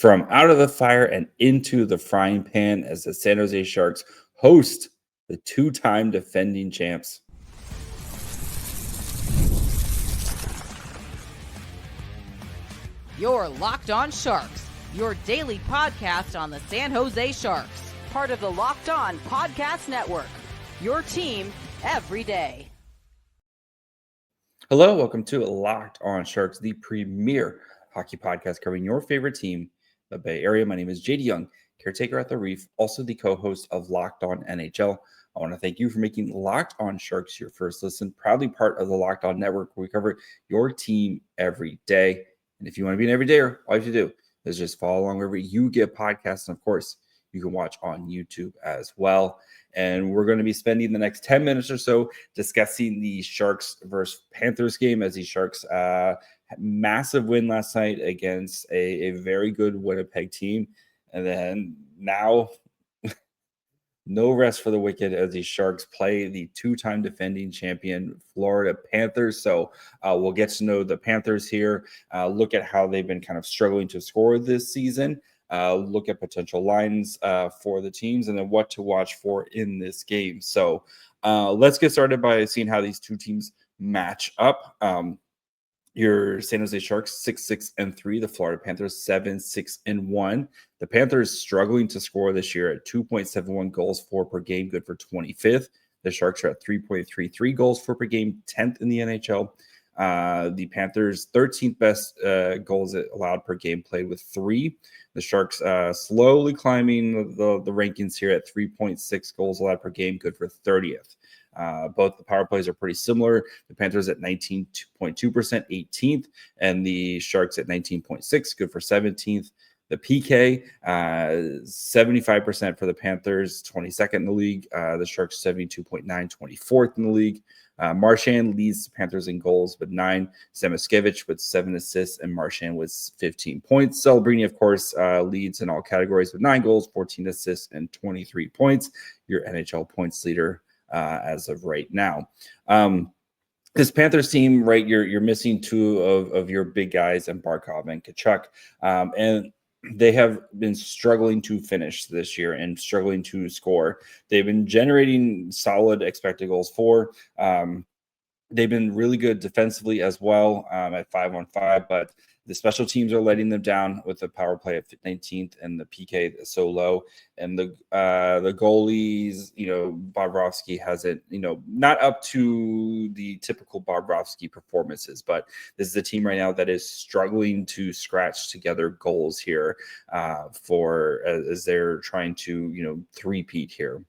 from out of the fire and into the frying pan as the San Jose Sharks host the two-time defending champs. You're Locked On Sharks, your daily podcast on the San Jose Sharks, part of the Locked On Podcast Network, your team every day. Hello, welcome to Locked On Sharks, the premier hockey podcast covering your favorite team, the Bay Area. My name is JD Young, caretaker at the Reef, also the co-host of Locked On NHL. I want to thank you for making Locked On Sharks your first listen, proudly part of the Locked On Network, where we cover your team every day. And if you want to be an everydayer, all you have to do is just follow along wherever you get podcasts. And of course, you can watch on YouTube as well. And we're going to be spending the next 10 minutes or so discussing the Sharks versus Panthers game, as the Sharks massive win last night against a very good Winnipeg team. And then now no rest for the wicked as the Sharks play the two-time defending champion Florida Panthers. So we'll get to know the Panthers here, look at how they've been kind of struggling to score this season, look at potential lines for the teams, and then what to watch for in this game. So let's get started by seeing how these two teams match up. Your San Jose Sharks 6-6-3, the Florida Panthers 7-6-1. The Panthers struggling to score this year at 2.71 goals for per game, good for 25th. The Sharks are at 3.33 goals for per game, 10th in the NHL. The Panthers 13th best goals allowed per game, played with 3. The Sharks slowly climbing the rankings here at 3.6 goals allowed per game, good for 30th. Both the power plays are pretty similar. The Panthers at 19.2%, 18th, and the Sharks at 19.6%, good for 17th. The PK, 75% for the Panthers, 22nd in the league. The Sharks 72.9, 24th in the league. Marchand leads the Panthers in goals with 9. Samoskevich with 7 assists, and Marchand with 15 points. Celebrini, of course, leads in all categories with 9 goals, 14 assists, and 23 points. Your NHL points leader as of right now. This Panthers team, right, you're missing 2 of your big guys, and Barkov and Tkachuk, and they have been struggling to finish this year and struggling to score. They've been generating solid expected goals for. They've been really good defensively as well at 5-on-5, but the special teams are letting them down with the power play at 19th and the PK so low. And the goalies, Bobrovsky hasn't, not up to the typical Bobrovsky performances, but this is a team right now that is struggling to scratch together goals here as they're trying to, three-peat here.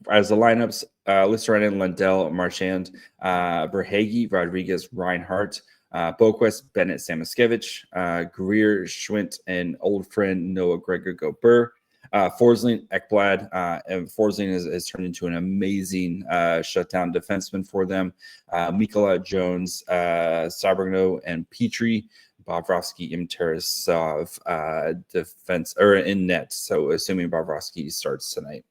As the lineups, Listerine, Lundell, Marchand, Verhaeghe, Rodriguez, Reinhart, Boquist, Bennett, Samoskevich, Greer, Schwint, and old friend Noah Gregor-Gobert, Forsling, Ekblad, and Forsling has turned into an amazing shutdown defenseman for them. Mikola, Jones, Sabrino, and Petrie, Bobrovsky, Imtarasov, defense or in net. So assuming Bobrovsky starts tonight.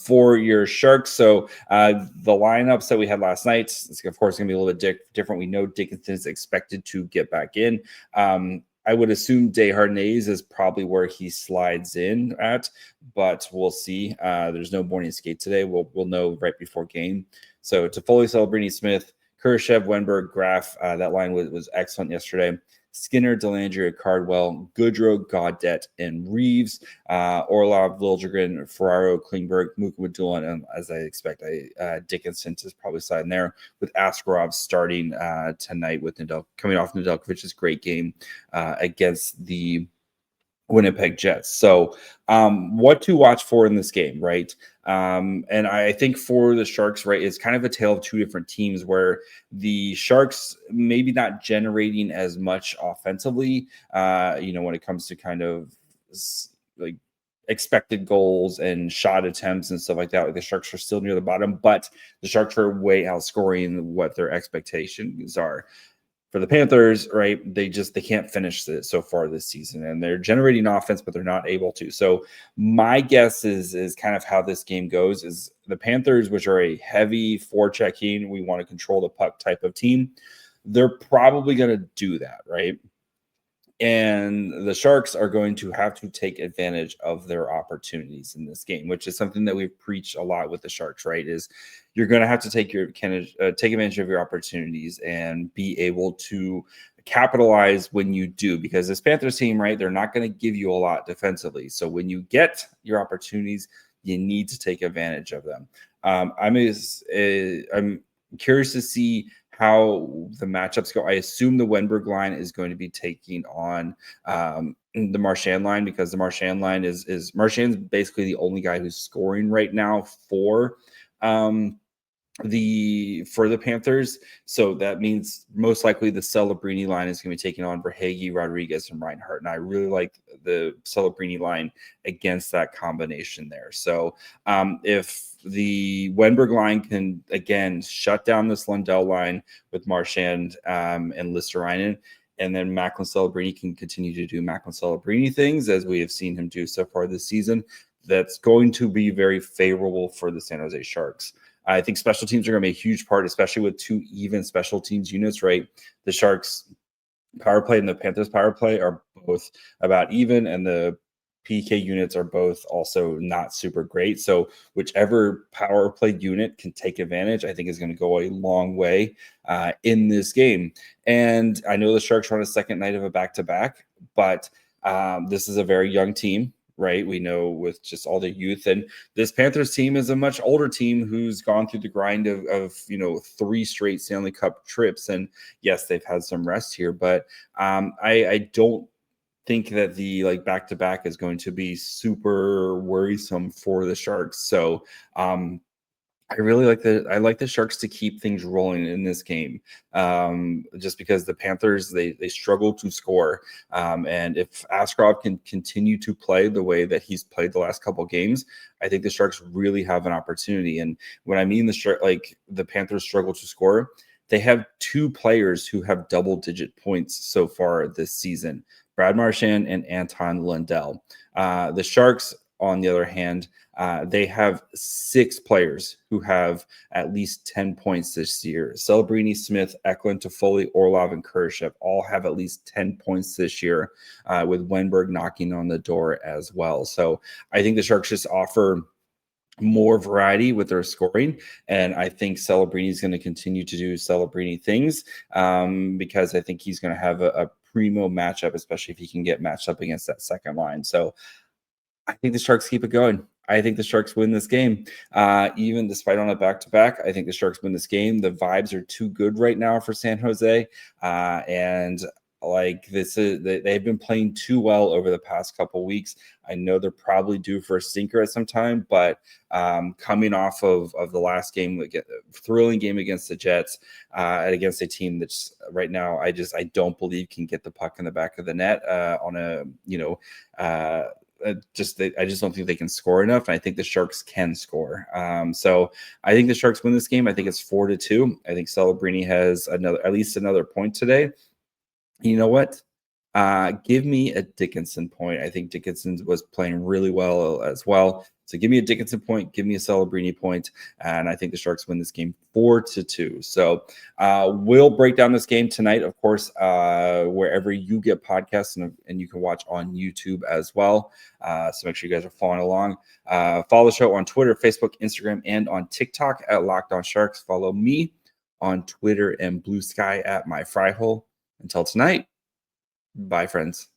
For your Sharks, so the lineups that we had last night, it's of course going to be a little bit different. We know Dickinson is expected to get back in. I would assume Desharnais is probably where he slides in at, but we'll see. There's no morning skate today. We'll know right before game. So Toffoli, Celebrini, Smith, Kurashev, Wenberg, Graf. That line was excellent yesterday. Skinner, Delangria, Cardwell, Goodrow, Gaudette, and Reeves, Orlov, Liljegren, Ferraro, Klingberg, Mukmadulin, and as I expect, Dickinson is probably sliding there, with Askarov starting tonight with coming off Nedeljkovic's great game against the Winnipeg Jets. So what to watch for in this game, right? And I think for the Sharks, right, it's kind of a tale of two different teams where the Sharks maybe not generating as much offensively, when it comes to kind of like expected goals and shot attempts and stuff like that. Like the Sharks are still near the bottom, but the Sharks are way outscoring what their expectations are. For the Panthers, right, they can't finish it so far this season, and they're generating offense, but they're not able to. So my guess is kind of how this game goes is the Panthers, which are a heavy forechecking, we want to control the puck type of team, they're probably going to do that, right? And the Sharks are going to have to take advantage of their opportunities in this game, which is something that we've preached a lot with the Sharks, right? Is you're going to have to take advantage of your opportunities and be able to capitalize when you do, because this Panthers team, right, they're not going to give you a lot defensively. So when you get your opportunities, you need to take advantage of them. I'm curious to see how the matchups go. I assume the Wenberg line is going to be taking on the Marchand line, because the Marchand line is Marchand's basically the only guy who's scoring right now for the Panthers. So that means most likely the Celebrini line is going to be taking on Verhaeghe, Rodriguez, and Reinhart. And I really like the Celebrini line against that combination there. So if the Wenberg line can, again, shut down this Lundell line with Marchand and Listerainen, and then Macklin Celebrini can continue to do Macklin Celebrini things, as we have seen him do so far this season, that's going to be very favorable for the San Jose Sharks. I think special teams are going to be a huge part, especially with two even special teams units, right? The Sharks power play and the Panthers power play are both about even, and the PK units are both also not super great. So whichever power play unit can take advantage, I think is going to go a long way in this game. And I know the Sharks are on a second night of a back-to-back, but this is a very young team, right? We know with just all the youth, and this Panthers team is a much older team who's gone through the grind of 3 straight Stanley Cup trips. And yes, they've had some rest here, but I don't think that the back-to-back is going to be super worrisome for the Sharks. So I really like the Sharks to keep things rolling in this game, just because the Panthers, they struggle to score, and if Askarov can continue to play the way that he's played the last couple games, I think the Sharks really have an opportunity. And when I mean the Panthers struggle to score, they have 2 players who have double-digit points so far this season: Brad Marchand and Anton Lundell. The Sharks, on the other hand, they have 6 players who have at least 10 points this year. Celebrini, Smith, Eklund, Toffoli, Orlov, and Kurashev all have at least 10 points this year, with Wenberg knocking on the door as well. So I think the Sharks just offer more variety with their scoring, and I think Celebrini is going to continue to do Celebrini things, because I think he's going to have a primo matchup, especially if he can get matched up against that second line. So I think the Sharks keep it going. I think the Sharks win this game, even despite on a back-to-back. I think the Sharks win this game. The vibes are too good right now for San Jose, and they've been playing too well over the past couple weeks. I know they're probably due for a stinker at some time, but coming off of the last game, thrilling game against the Jets, and against a team that's right now, I don't believe can get the puck in the back of the net I just don't think they can score enough. And I think the Sharks can score. So I think the Sharks win this game. I think it's 4-2. I think Celebrini has at least another point today. You know what? Give me a Dickinson point. I think Dickinson was playing really well as well. So give me a Dickinson point, give me a Celebrini point, and I think the Sharks win this game 4-2. So we'll break down this game tonight, of course, wherever you get podcasts, and you can watch on YouTube as well. So make sure you guys are following along. Follow the show on Twitter, Facebook, Instagram, and on TikTok at Locked On Sharks. Follow me on Twitter and Blue Sky at My Fry Hole. Until tonight, bye, friends.